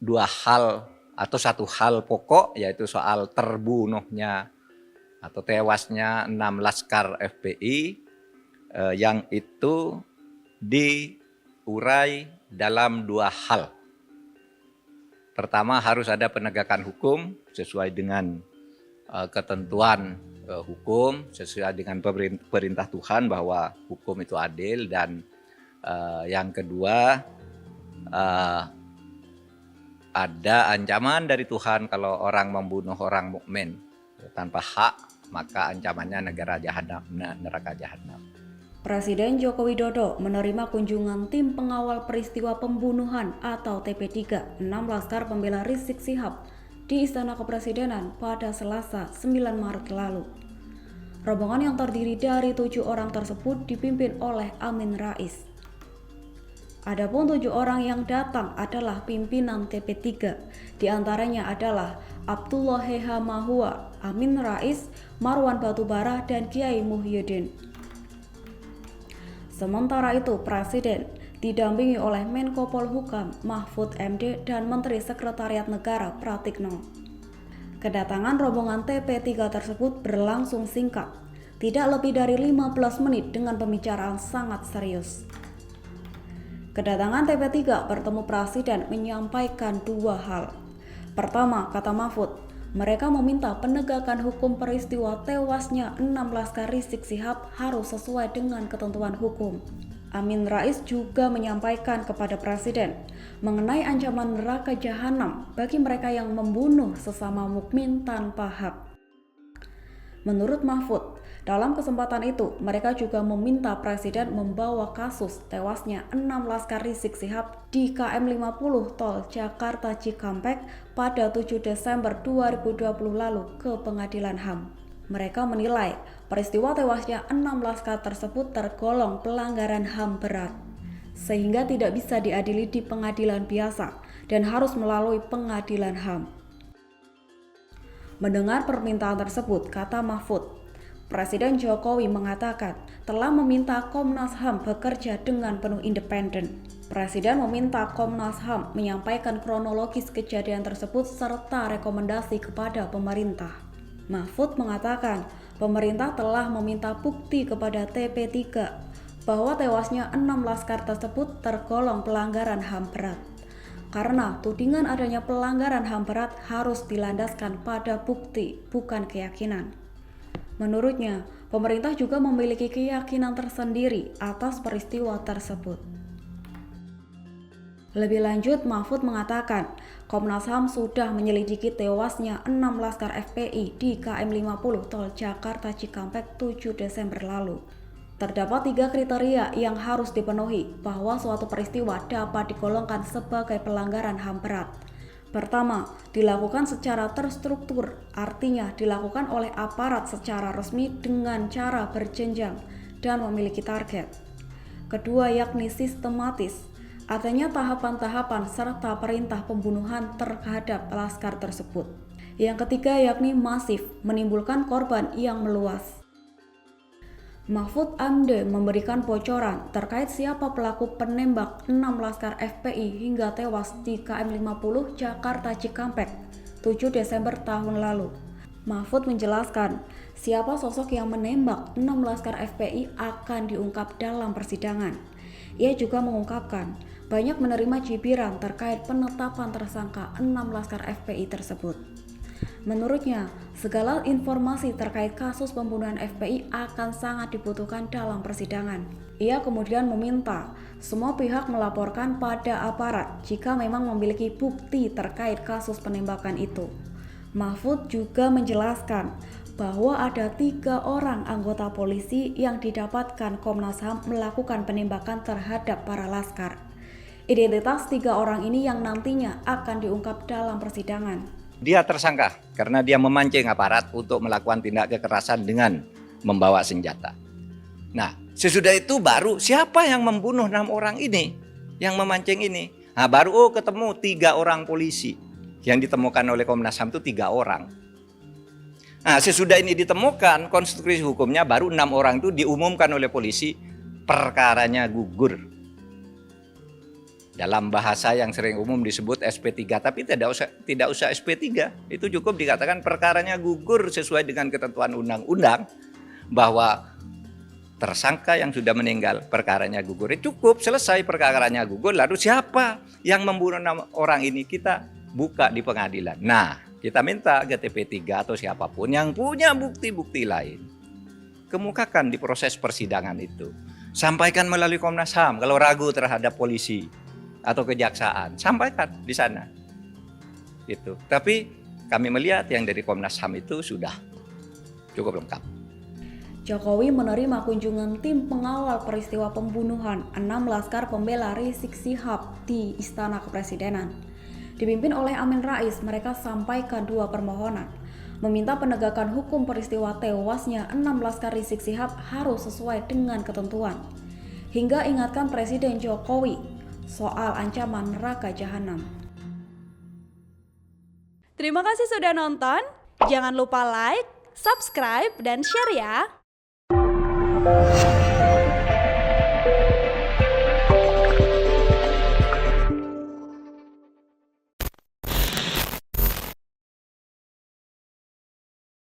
dua hal atau satu hal pokok, yaitu soal terbunuhnya atau tewasnya 6 laskar FPI yang itu diurai dalam dua hal. Pertama, harus ada penegakan hukum sesuai dengan ketentuan hukum, sesuai dengan perintah Tuhan bahwa hukum itu adil, dan yang kedua ada ancaman dari Tuhan kalau orang membunuh orang mukmin tanpa hak, maka ancamannya neraka jahanam. Presiden Joko Widodo menerima kunjungan tim pengawal peristiwa pembunuhan atau TP3 6 Laskar Pembela Rizik Syihab di Istana Kepresidenan pada Selasa 9 Maret lalu. Rombongan yang terdiri dari 7 orang tersebut dipimpin oleh Amin Rais. Adapun 7 orang yang datang adalah pimpinan TP3, diantaranya adalah Abdullah Heha Mahua, Amin Rais, Marwan Batubara, dan Kiai Muhyiddin. Sementara itu, Presiden didampingi oleh Menko Polhukam Mahfud MD dan Menteri Sekretariat Negara Pratikno. Kedatangan rombongan TP3 tersebut berlangsung singkat, tidak lebih dari 15 menit dengan pembicaraan sangat serius. Kedatangan TP3 bertemu Presiden menyampaikan dua hal. Pertama, kata Mahfud, mereka meminta penegakan hukum peristiwa tewasnya 6 Laskar Rizik Syihab harus sesuai dengan ketentuan hukum. Amin Rais juga menyampaikan kepada Presiden mengenai ancaman neraka jahanam bagi mereka yang membunuh sesama mukmin tanpa hak. Menurut Mahfud, dalam kesempatan itu mereka juga meminta Presiden membawa kasus tewasnya 6 Laskar Rizik Syihab di KM 50 Tol Jakarta Cikampek pada 7 Desember 2020 lalu ke Pengadilan HAM. Mereka menilai peristiwa tewasnya 6 laskar tersebut tergolong pelanggaran HAM berat, sehingga tidak bisa diadili di pengadilan biasa dan harus melalui pengadilan HAM. Mendengar permintaan tersebut, kata Mahfud, Presiden Jokowi mengatakan telah meminta Komnas HAM bekerja dengan penuh independen. Presiden meminta Komnas HAM menyampaikan kronologis kejadian tersebut serta rekomendasi kepada pemerintah. Mahfud mengatakan pemerintah telah meminta bukti kepada TP3 bahwa tewasnya 6 laskar tersebut tergolong pelanggaran HAM berat. Karena tudingan adanya pelanggaran HAM berat harus dilandaskan pada bukti, bukan keyakinan. Menurutnya, pemerintah juga memiliki keyakinan tersendiri atas peristiwa tersebut. Lebih lanjut, Mahfud mengatakan Komnas HAM sudah menyelidiki tewasnya 6 laskar FPI di KM 50 Tol Jakarta Cikampek 7 Desember lalu. Terdapat 3 kriteria yang harus dipenuhi bahwa suatu peristiwa dapat digolongkan sebagai pelanggaran HAM berat. Pertama, dilakukan secara terstruktur, artinya dilakukan oleh aparat secara resmi dengan cara berjenjang dan memiliki target. Kedua, yakni sistematis, adanya tahapan-tahapan serta perintah pembunuhan terhadap laskar tersebut. Yang ketiga, yakni masif, menimbulkan korban yang meluas. Mahfud MD memberikan bocoran terkait siapa pelaku penembak 6 laskar FPI hingga tewas di KM 50 Jakarta Cikampek 7 Desember tahun lalu. Mahfud menjelaskan siapa sosok yang menembak 6 laskar FPI akan diungkap dalam persidangan. Ia juga mengungkapkan banyak menerima cibiran terkait penetapan tersangka 6 laskar FPI tersebut. Menurutnya, segala informasi terkait kasus pembunuhan FPI akan sangat dibutuhkan dalam persidangan. Ia kemudian meminta semua pihak melaporkan pada aparat jika memang memiliki bukti terkait kasus penembakan itu. Mahfud juga menjelaskan bahwa ada 3 orang anggota polisi yang didapatkan Komnas HAM melakukan penembakan terhadap para laskar. Identitas 3 orang ini yang nantinya akan diungkap dalam persidangan. Dia tersangka karena dia memancing aparat untuk melakukan tindak kekerasan dengan membawa senjata. Nah, sesudah itu baru siapa yang membunuh 6 orang ini, yang memancing ini. Nah, baru ketemu 3 orang polisi. Yang ditemukan oleh Komnas HAM itu 3 orang. Nah, sesudah ini ditemukan, konstruksi hukumnya baru 6 orang itu diumumkan oleh polisi, perkaranya gugur. Dalam bahasa yang sering umum disebut SP3, tapi tidak usah SP3. Itu cukup dikatakan perkaranya gugur sesuai dengan ketentuan undang-undang, bahwa tersangka yang sudah meninggal perkaranya gugur. Cukup, selesai perkaranya gugur, lalu siapa yang membunuh 6 orang ini kita buka di pengadilan. Nah, kita minta ke TP3 atau siapapun yang punya bukti-bukti lain, kemukakan di proses persidangan itu. Sampaikan melalui Komnas HAM kalau ragu terhadap polisi atau kejaksaan, sampaikan di sana. Gitu. Tapi kami melihat yang dari Komnas HAM itu sudah cukup lengkap. Jokowi menerima kunjungan tim pengawal peristiwa pembunuhan 6 laskar pembela Rizik Syihab di Istana Kepresidenan. Dipimpin oleh Amin Rais, mereka sampaikan 2 permohonan. Meminta penegakan hukum peristiwa tewasnya 6 laskar Rizik Syihab harus sesuai dengan ketentuan. Hingga ingatkan Presiden Jokowi soal ancaman neraka jahanam. Terima kasih sudah nonton. Jangan lupa like, subscribe, dan share ya.